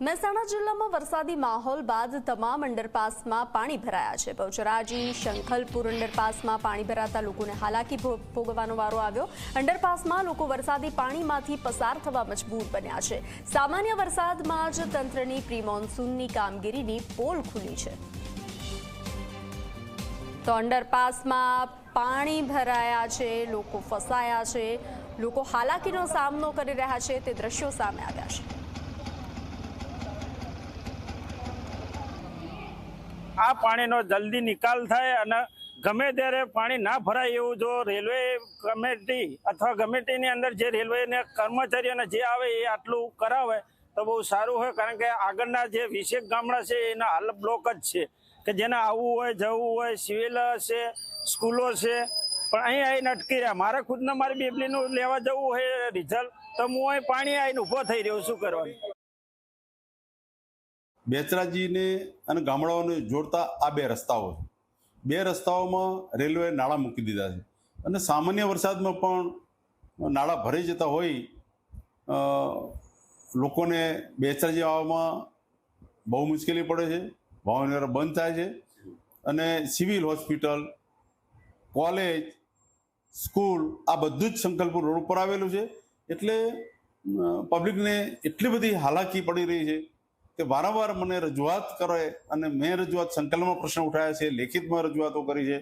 મહેસાણા જિલ્લામાં વરસાદી માહોલ બાદ તમામ અંડરપાસમાં પાણી ભરાયા છે। બહુચરાજી શંખલપુર અંડરપાસમાં પાણી ભરાતા લોકોને હાલાકી ભોગવવાનો વારો આવ્યો। અંડરપાસમાં લોકો વરસાદી પાણીમાંથી પસાર થવા મજબૂર બન્યા છે। સામાન્ય વરસાદમાં જ તંત્રની પ્રી મોન્સૂનની કામગીરીની પોલ ખુલી છે તો અંડરપાસમાં પાણી ભરાયા છે, લોકો ફસાયા છે, લોકો હાલાકીનો સામનો કરી રહ્યા છે તે દ્રશ્યો સામે આવ્યા છે। આ પાણીનો જલ્દી નિકાલ થાય અને ગમે ત્યારે પાણી ના ભરાય એવું જો રેલવે કમિટી અથવા કમિટીની અંદર જે રેલવેના કર્મચારીઓને જે આવે એ આટલું કરાવે તો બહુ સારું હોય, કારણ કે આગળના જે 20 ગામડા છે એના હાલ બ્લોક જ છે કે જેને આવવું હોય જવું હોય, સિવિલ છે, સ્કૂલો છે, પણ અહીં આવીને અટકી રહ્યા। મારે ખુદને મારી બેબલીનું લેવા જવું હોય રિઝલ્ટ તો હું અહીં પાણી આવીને ઊભો થઈ રહ્યો, શું કરવાનું। બેચરાજીને અને ગામડાઓને જોડતા આ બે રસ્તાઓ છે। બે રસ્તાઓમાં રેલવે નાળા મૂકી દીધા છે અને સામાન્ય વરસાદમાં પણ નાળા ભરાઈ જતા હોય લોકોને બેચરાજી આવવામાં બહુ મુશ્કેલી પડે છે। વાહન બંધ થાય છે અને સિવિલ હોસ્પિટલ, કોલેજ, સ્કૂલ આ બધું જ શંખલપુર રોડ ઉપર આવેલું છે। એટલે પબ્લિકને એટલી બધી હાલાકી પડી રહી છે કે વારંવાર મને રજૂઆત કરે અને મેં રજૂઆત સંકલનમાં પ્રશ્ન ઉઠાવ્યા છે, લેખિતમાં રજૂઆતો કરી છે।